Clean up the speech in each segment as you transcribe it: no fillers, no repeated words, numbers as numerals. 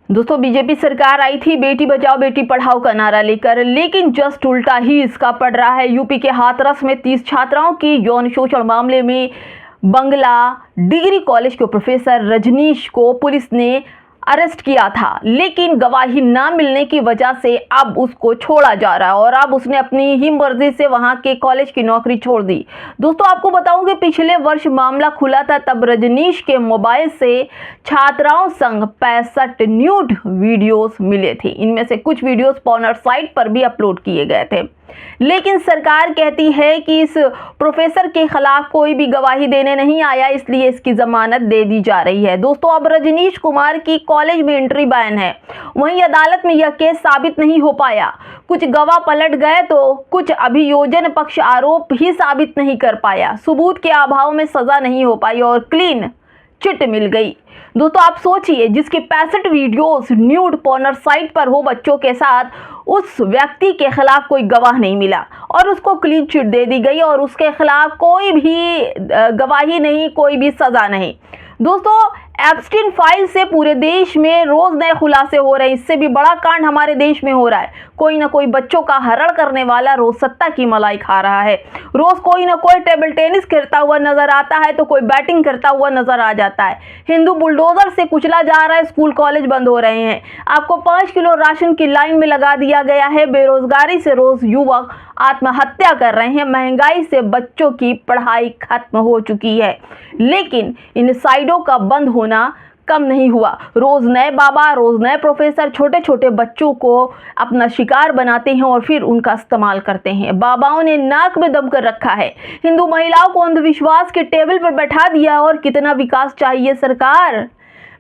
दोस्तों, बीजेपी सरकार आई थी बेटी बचाओ बेटी पढ़ाओ का नारा लेकर, लेकिन जस्ट उल्टा ही इसका पड़ रहा है। यूपी के हाथरस में 30 छात्राओं की यौन शोषण मामले में बंगला डिग्री कॉलेज के प्रोफेसर रजनीश को पुलिस ने अरेस्ट किया था, लेकिन गवाही ना मिलने की वजह से अब उसको छोड़ा जा रहा है और अब उसने अपनी ही मर्जी से वहां के कॉलेज की नौकरी छोड़ दी। दोस्तों, आपको बताऊं कि पिछले वर्ष मामला खुला था, तब रजनीश के मोबाइल से छात्राओं संग 65 न्यूड वीडियोस मिले थे। इनमें से कुछ वीडियोस पॉर्नर साइट पर भी अपलोड किए गए थे, लेकिन सरकार कहती है कि इस प्रोफेसर के खिलाफ कोई भी गवाही देने नहीं आया, इसलिए इसकी जमानत दे दी जा रही है। दोस्तों, अब रजनीश कुमार की कॉलेज में एंट्री बैन है। वहीं अदालत में यह केस साबित नहीं हो पाया। कुछ गवाह पलट गए तो कुछ अभियोजन पक्ष आरोप ही साबित नहीं कर पाया। सबूत के अभाव में सजा नहीं हो पाई और क्लीन चिट मिल गई। दोस्तों, आप सोचिए, जिसके 65 वीडियोस न्यूड पॉर्नर साइट पर हो बच्चों के साथ, उस व्यक्ति के खिलाफ कोई गवाह नहीं मिला और उसको क्लीन चिट दे दी गई और उसके खिलाफ कोई भी गवाही नहीं, कोई भी सजा नहीं। दोस्तों, एप्स्टीन फाइल से पूरे देश में रोज नए खुलासे हो रहे हैं। इससे भी बड़ा कांड हमारे देश में हो रहा है। कोई ना कोई बच्चों का हरण करने वाला रोज सत्ता की मलाई खा रहा है। रोज कोई ना कोई टेबल टेनिस खेलता हुआ नजर आता है तो कोई बैटिंग करता हुआ नजर आ जाता है। हिंदू बुलडोजर से कुचला जा रहा है, स्कूल कॉलेज बंद हो रहे हैं। आपको 5 किलो राशन की लाइन में लगा दिया गया है। बेरोजगारी से रोज युवक आत्महत्या कर रहे हैं। महंगाई से बच्चों की पढ़ाई खत्म हो चुकी है, लेकिन इन साइडों का बंद होना कम नहीं हुआ। रोज नए बाबा, रोज नए प्रोफेसर छोटे छोटे बच्चों को अपना शिकार बनाते हैं और फिर उनका इस्तेमाल करते हैं। बाबाओं ने नाक में दम कर रखा है। हिंदू महिलाओं को अंधविश्वास के टेबल पर बैठा दिया। और कितना विकास चाहिए सरकार?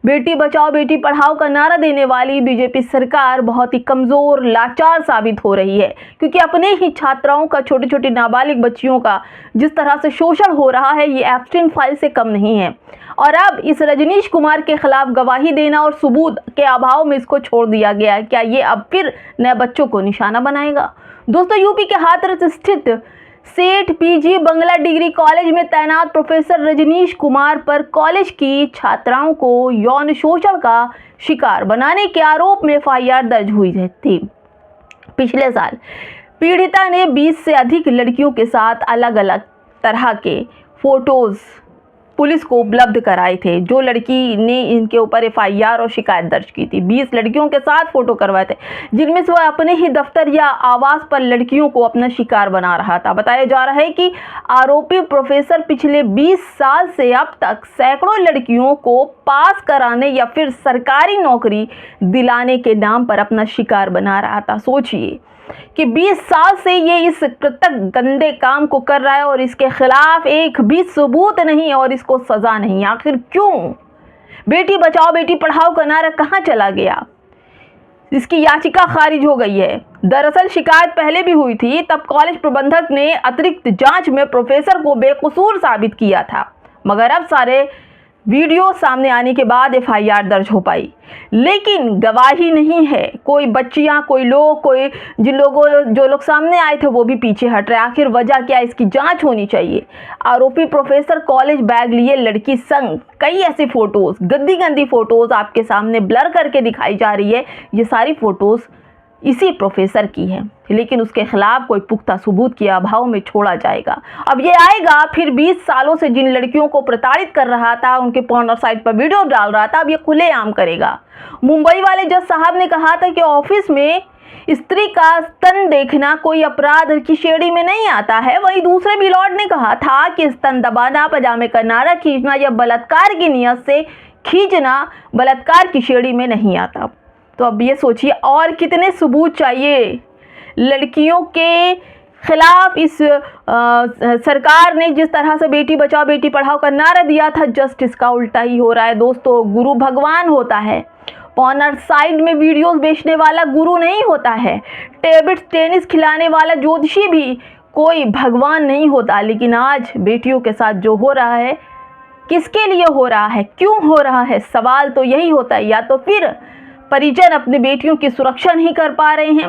बेटी बचाओ बेटी पढ़ाओ का नारा देने वाली बीजेपी सरकार बहुत ही कमजोर, लाचार साबित हो रही है, क्योंकि अपने ही छात्राओं का, छोटी छोटी नाबालिग बच्चियों का जिस तरह से शोषण हो रहा है, ये एप्स्टीन फाइल से कम नहीं है। और अब इस रजनीश कुमार के खिलाफ गवाही देना और सबूत के अभाव में इसको छोड़ दिया गया है। क्या ये अब फिर नए बच्चों को निशाना बनाएगा? दोस्तों, यूपी के हाथरस स्थित सेठ पीजी बंगला डिग्री कॉलेज में तैनात प्रोफेसर रजनीश कुमार पर कॉलेज की छात्राओं को यौन शोषण का शिकार बनाने के आरोप में एफआईआर दर्ज हुई थी। पिछले साल पीड़िता ने 20 से अधिक लड़कियों के साथ अलग अलग तरह के फोटोज पुलिस को उपलब्ध कराए थे। जो लड़की ने इनके ऊपर एफआईआर और शिकायत दर्ज की थी, 20 लड़कियों के साथ फोटो करवाए थे, जिनमें से वह अपने ही दफ्तर या आवास पर लड़कियों को अपना शिकार बना रहा था। बताया जा रहा है कि आरोपी प्रोफेसर पिछले 20 साल से अब तक सैकड़ों लड़कियों को पास कराने या फिर सरकारी नौकरी दिलाने के नाम पर अपना शिकार बना रहा था। सोचिए कि 20 साल से ये इस कृतक गंदे काम को कर रहा है और इसके खिलाफ एक भी सबूत नहीं और इसको सजा नहीं। आखिर क्यों? बेटी बचाओ बेटी पढ़ाओ का नारा कहां चला गया? इसकी याचिका खारिज हो गई है। दरअसल शिकायत पहले भी हुई थी, तब कॉलेज प्रबंधक ने अतिरिक्त जांच में प्रोफेसर को बेकसूर साबित किया था, मगर अब सारे वीडियो सामने आने के बाद एफआईआर दर्ज हो पाई, लेकिन गवाही नहीं है। कोई बच्चियां, कोई लोग, जो लोग सामने आए थे वो भी पीछे हट रहे। आखिर वजह क्या? इसकी जांच होनी चाहिए। आरोपी प्रोफेसर कॉलेज बैग लिए लड़की संग कई ऐसे फोटोज, गंदी गंदी फोटोज आपके सामने ब्लर करके दिखाई जा रही है। ये सारी फोटोज इसी प्रोफेसर की है, लेकिन उसके खिलाफ कोई पुख्ता सबूत के अभाव में छोड़ा जाएगा। अब ये आएगा फिर 20 सालों से जिन लड़कियों को प्रताड़ित कर रहा था, उनके पॉर्नर साइट पर वीडियो डाल रहा था, अब ये खुलेआम करेगा। मुंबई वाले जज साहब ने कहा था कि ऑफिस में स्त्री का स्तन देखना कोई अपराध की श्रेणी में नहीं आता है। वहीं दूसरे बिलॉर्ड ने कहा था कि स्तन दबाना, पजामे का नारा खींचना या बलात्कार की नियत से खींचना बलात्कार की श्रेणी में नहीं आता। तो अब ये सोचिए, और कितने सबूत चाहिए? लड़कियों के खिलाफ इस सरकार ने जिस तरह से बेटी बचाओ बेटी पढ़ाओ का नारा दिया था, जस्ट इसका उल्टा ही हो रहा है। दोस्तों, गुरु भगवान होता है, पॉर्नर साइड में वीडियोस बेचने वाला गुरु नहीं होता है। टेबल टेनिस खिलाने वाला ज्योतिषी भी कोई भगवान नहीं होता। लेकिन आज बेटियों के साथ जो हो रहा है, किसके लिए हो रहा है, क्यों हो रहा है? सवाल तो यही होता है। या तो फिर परिजन अपनी बेटियों की सुरक्षा नहीं कर पा रहे हैं,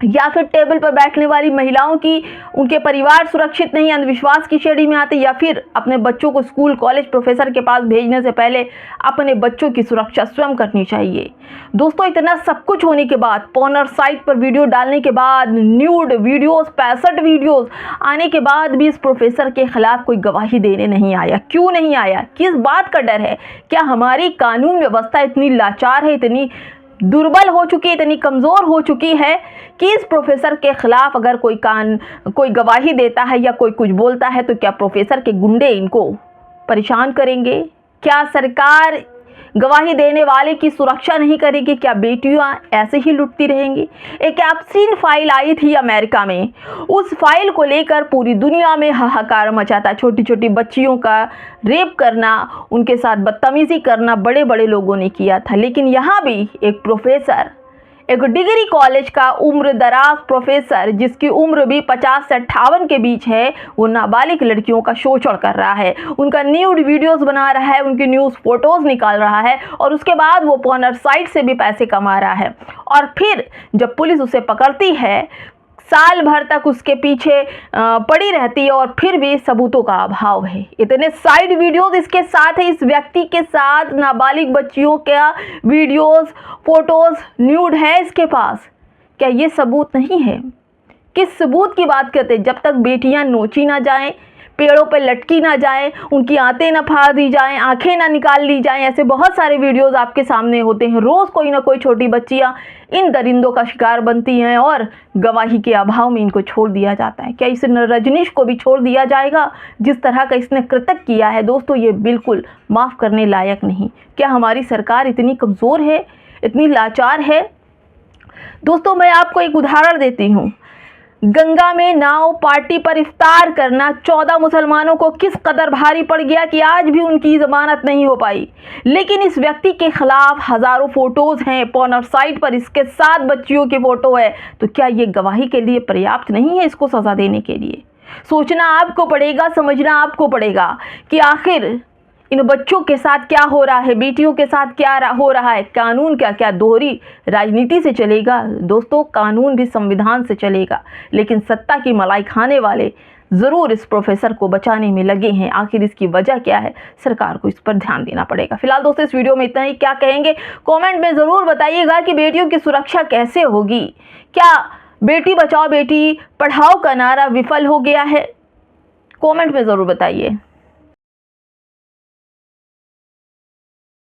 या फिर टेबल पर बैठने वाली महिलाओं की, उनके परिवार सुरक्षित नहीं, अंधविश्वास की श्रेणी में आते, या फिर अपने बच्चों को स्कूल कॉलेज प्रोफेसर के पास भेजने से पहले अपने बच्चों की सुरक्षा स्वयं करनी चाहिए। दोस्तों, इतना सब कुछ होने के बाद, पॉर्नर साइट पर वीडियो डालने के बाद, न्यूड वीडियोस 65 वीडियोस आने के बाद भी इस प्रोफेसर के खिलाफ कोई गवाही देने नहीं आया। क्यों नहीं आया? किस बात का डर है? क्या हमारी कानून व्यवस्था इतनी लाचार है, इतनी दुर्बल हो चुकी है, इतनी कमज़ोर हो चुकी है कि इस प्रोफेसर के खिलाफ अगर कोई गवाही देता है या कोई कुछ बोलता है तो क्या प्रोफेसर के गुंडे इनको परेशान करेंगे? क्या सरकार गवाही देने वाले की सुरक्षा नहीं करेगी? क्या बेटियां ऐसे ही लुटती रहेंगी? एक एप्स्टीन फाइल आई थी अमेरिका में, उस फाइल को लेकर पूरी दुनिया में हाहाकार मचा था। छोटी छोटी बच्चियों का रेप करना, उनके साथ बदतमीजी करना बड़े बड़े लोगों ने किया था। लेकिन यहाँ भी एक प्रोफेसर, एक डिग्री कॉलेज का उम्र दराज प्रोफेसर, जिसकी उम्र भी 50 से 58 के बीच है, वो नाबालिग लड़कियों का शोषण कर रहा है, उनका न्यूड वीडियोस बना रहा है, उनकी न्यूज़ फोटोज़ निकाल रहा है और उसके बाद वो पॉर्नर साइट से भी पैसे कमा रहा है। और फिर जब पुलिस उसे पकड़ती है, साल भर तक उसके पीछे पड़ी रहती है और फिर भी सबूतों का अभाव है। इतने साइड वीडियोस इसके साथ है, इस व्यक्ति के साथ नाबालिग बच्चियों का वीडियोस, फोटोज, न्यूड है इसके पास। क्या ये सबूत नहीं है? किस सबूत की बात करते? जब तक बेटियां नोची ना जाएं, पेड़ों पर लटकी ना जाएं, उनकी आंतें ना फाड़ दी जाएं, आंखें ना निकाल ली जाएं, ऐसे बहुत सारे वीडियोस आपके सामने होते हैं। रोज़ कोई ना कोई छोटी बच्चियां इन दरिंदों का शिकार बनती हैं और गवाही के अभाव में इनको छोड़ दिया जाता है। क्या इस रजनीश को भी छोड़ दिया जाएगा जिस तरह का इसने कृत्य किया है? दोस्तों, ये बिल्कुल माफ़ करने लायक नहीं। क्या हमारी सरकार इतनी कमज़ोर है, इतनी लाचार है? दोस्तों, मैं आपको एक उदाहरण देती हूँ। गंगा में नाव पार्टी पर इफ्तार करना 14 मुसलमानों को किस कदर भारी पड़ गया कि आज भी उनकी जमानत नहीं हो पाई। लेकिन इस व्यक्ति के खिलाफ हजारों फोटोज हैं, पॉर्नर साइट पर इसके 7 बच्चियों की फोटो है। तो क्या ये गवाही के लिए पर्याप्त नहीं है इसको सजा देने के लिए? सोचना आपको पड़ेगा, समझना आपको पड़ेगा कि आखिर इन बच्चों के साथ क्या हो रहा है, बेटियों के साथ क्या हो रहा है। कानून क्या दोहरी राजनीति से चलेगा? दोस्तों, कानून भी संविधान से चलेगा, लेकिन सत्ता की मलाई खाने वाले ज़रूर इस प्रोफेसर को बचाने में लगे हैं। आखिर इसकी वजह क्या है? सरकार को इस पर ध्यान देना पड़ेगा। फिलहाल दोस्तों, इस वीडियो में इतना ही। क्या कहेंगे कमेंट में ज़रूर बताइएगा कि बेटियों की सुरक्षा कैसे होगी। क्या बेटी बचाओ बेटी पढ़ाओ का नारा विफल हो गया है? कमेंट में ज़रूर बताइए।